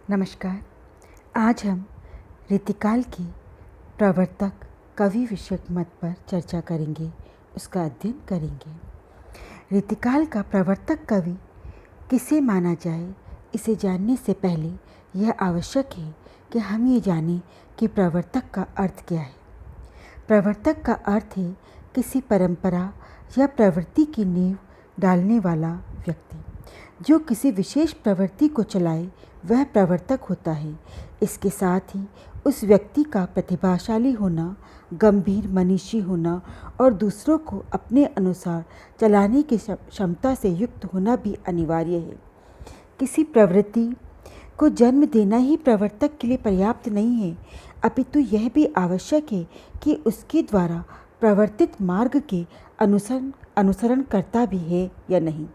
नमस्कार। आज हम रीतिकाल के प्रवर्तक कवि विषयक मत पर चर्चा करेंगे, उसका अध्ययन करेंगे। रीतिकाल का प्रवर्तक कवि किसे माना जाए, इसे जानने से पहले यह आवश्यक है कि हम ये जानें कि प्रवर्तक का अर्थ क्या है। प्रवर्तक का अर्थ है किसी परंपरा या प्रवृत्ति की नींव डालने वाला व्यक्ति। जो किसी विशेष प्रवृत्ति को चलाए वह प्रवर्तक होता है। इसके साथ ही उस व्यक्ति का प्रतिभाशाली होना, गंभीर मनीषी होना और दूसरों को अपने अनुसार चलाने की क्षमता से युक्त होना भी अनिवार्य है। किसी प्रवृत्ति को जन्म देना ही प्रवर्तक के लिए पर्याप्त नहीं है, अपितु यह भी आवश्यक है कि उसके द्वारा प्रवर्तित मार्ग के अनुसरण करता भी है या नहीं।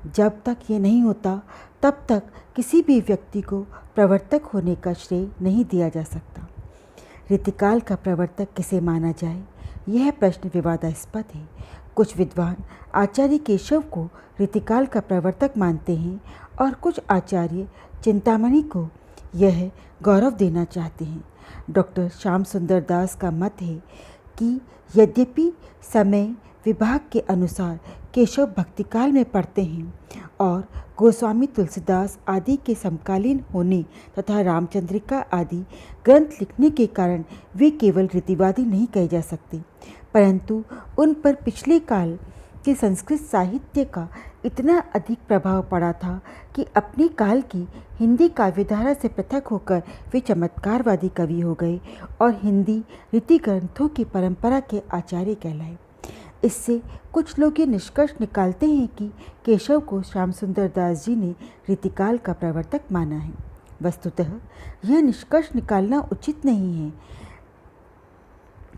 जब तक ये नहीं होता तब तक किसी भी व्यक्ति को प्रवर्तक होने का श्रेय नहीं दिया जा सकता। रीतिकाल का प्रवर्तक किसे माना जाए, यह प्रश्न विवादास्पद है। कुछ विद्वान आचार्य केशव को रीतिकाल का प्रवर्तक मानते हैं और कुछ आचार्य चिंतामणि को यह गौरव देना चाहते हैं। डॉक्टर श्याम सुंदर दास का मत है कि यद्यपि समय विभाग के अनुसार केशव भक्तिकाल में पढ़ते हैं और गोस्वामी तुलसीदास आदि के समकालीन होने तथा रामचंद्रिका आदि ग्रंथ लिखने के कारण वे केवल रीतिवादी नहीं कहे जा सकते, परंतु उन पर पिछले काल के संस्कृत साहित्य का इतना अधिक प्रभाव पड़ा था कि अपने काल की हिंदी काव्यधारा से पृथक होकर वे चमत्कारवादी कवि हो गए और हिंदी रीति ग्रंथों की परंपरा के आचार्य कहलाए। इससे कुछ लोग ये निष्कर्ष निकालते हैं कि केशव को श्याम सुंदर दास जी ने रीतिकाल का प्रवर्तक माना है। वस्तुतः यह निष्कर्ष निकालना उचित नहीं है,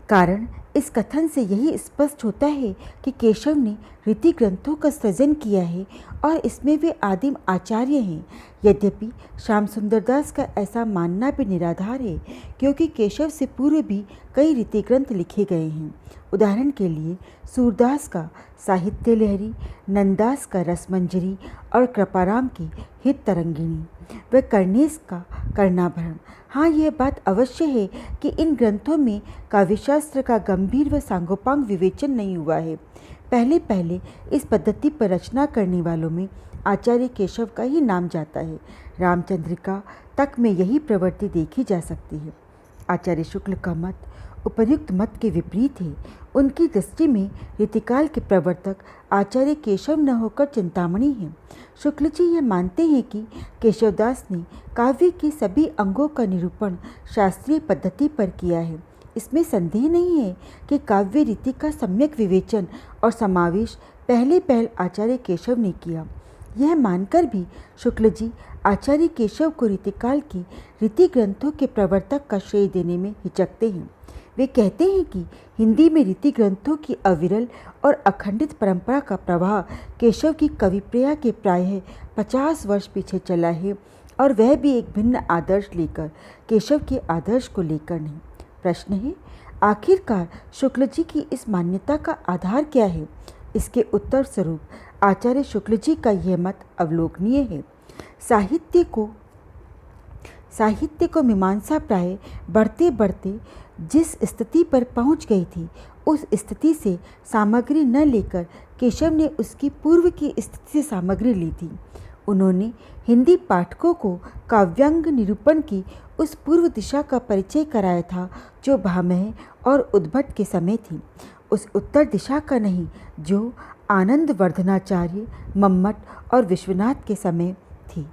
कारण इस कथन से यही स्पष्ट होता है कि केशव ने रीति ग्रंथों का सृजन किया है और इसमें वे आदिम आचार्य हैं। यद्यपि श्याम सुंदर दास का ऐसा मानना भी निराधार है, क्योंकि केशव से पूर्व भी कई रीति ग्रंथ लिखे गए हैं। उदाहरण के लिए सूरदास का साहित्य लहरी, नंददास का रसमंजरी और कृपाराम की हित तरंगिणी व कर्णेश का कर्णाभरण। हाँ, यह बात अवश्य है कि इन ग्रंथों में काव्यशास्त्र का गंभीर व सांगोपांग विवेचन नहीं हुआ है। पहले पहले इस पद्धति पर रचना करने वालों में आचार्य केशव का ही नाम जाता है। रामचंद्रिका तक में यही प्रवृत्ति देखी जा सकती है। आचार्य शुक्ल का मत उपर्युक्त मत के विपरीत है। उनकी दृष्टि में रीतिकाल के प्रवर्तक आचार्य केशव न होकर चिंतामणि हैं। शुक्ल जी यह मानते हैं कि केशवदास ने काव्य के सभी अंगों का निरूपण शास्त्रीय पद्धति पर किया है। इसमें संदेह नहीं है कि काव्य रीति का सम्यक विवेचन और समावेश पहले आचार्य केशव ने किया। यह मानकर भी शुक्ल जी आचार्य केशव को रीतिकाल की रीति ग्रंथों के प्रवर्तक का श्रेय देने में हिचकते हैं। वे कहते हैं कि हिंदी में रीति ग्रंथों की अविरल और अखंडित परंपरा का प्रवाह केशव की कविप्रिया के प्रायः 50 वर्ष पीछे चला है, और वह भी एक भिन्न आदर्श लेकर, केशव के आदर्श को लेकर नहीं। प्रश्न है, आखिरकार शुक्ल जी की इस मान्यता का आधार क्या है? इसके उत्तर स्वरूप आचार्य शुक्ल जी का यह मत अवलोकनीय है। साहित्य को मीमांसा प्राय बढ़ते बढ़ते जिस स्थिति पर पहुंच गई थी, उस स्थिति से सामग्री न लेकर केशव ने उसकी पूर्व की स्थिति से सामग्री ली थी। उन्होंने हिंदी पाठकों को काव्यांग निरूपण की उस पूर्व दिशा का परिचय कराया था जो भामह और उद्भट के समय थी, उस उत्तर दिशा का नहीं जो आनंद वर्धनाचार्य, मम्मट और विश्वनाथ के समय थी।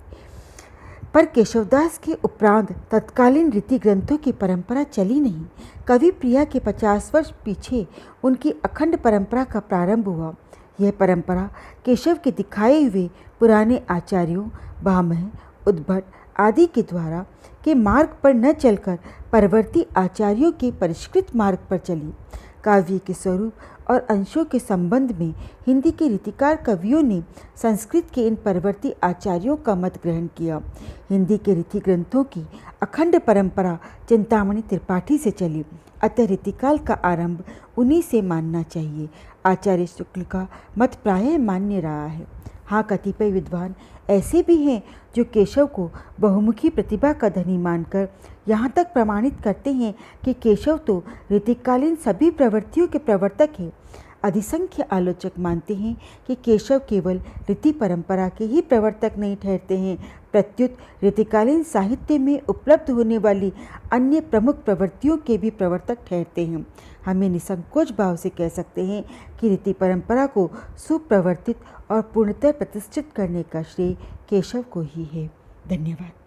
पर केशवदास के उपरांत तत्कालीन रीति ग्रंथों की परंपरा चली नहीं। कवि प्रिया के 50 वर्ष पीछे उनकी अखंड परंपरा का प्रारंभ हुआ। यह परंपरा केशव के दिखाए हुए पुराने आचार्यों भामह, उद्भट आदि के द्वारा के मार्ग पर न चलकर परवर्ती आचार्यों के परिष्कृत मार्ग पर चली। काव्य के स्वरूप और अंशों के संबंध में हिंदी के रीतिकार कवियों ने संस्कृत के इन परवर्ती आचार्यों का मत ग्रहण किया। हिंदी के रीति ग्रंथों की अखंड परंपरा चिंतामणि त्रिपाठी से चली, अतः रीतिकाल का आरंभ उन्हीं से मानना चाहिए। आचार्य शुक्ल का मत प्रायः मान्य रहा है। हाँ, कतिपय विद्वान ऐसे भी हैं जो केशव को बहुमुखी प्रतिभा का धनी मानकर यहाँ तक प्रमाणित करते हैं कि केशव तो ऋतिकालीन सभी प्रवृत्तियों के प्रवर्तक हैं। अधिसंख्य आलोचक मानते हैं कि केशव केवल रीति परंपरा के ही प्रवर्तक नहीं ठहरते हैं, प्रत्युत ऋतिकालीन साहित्य में उपलब्ध होने वाली अन्य प्रमुख प्रवृत्तियों के भी प्रवर्तक ठहरते हैं। हमें निसंकोच भाव से कह सकते हैं कि रीति परंपरा को सुप्रवर्तित और पूर्णतः प्रतिष्ठित करने का श्रेय केशव को ही है। धन्यवाद।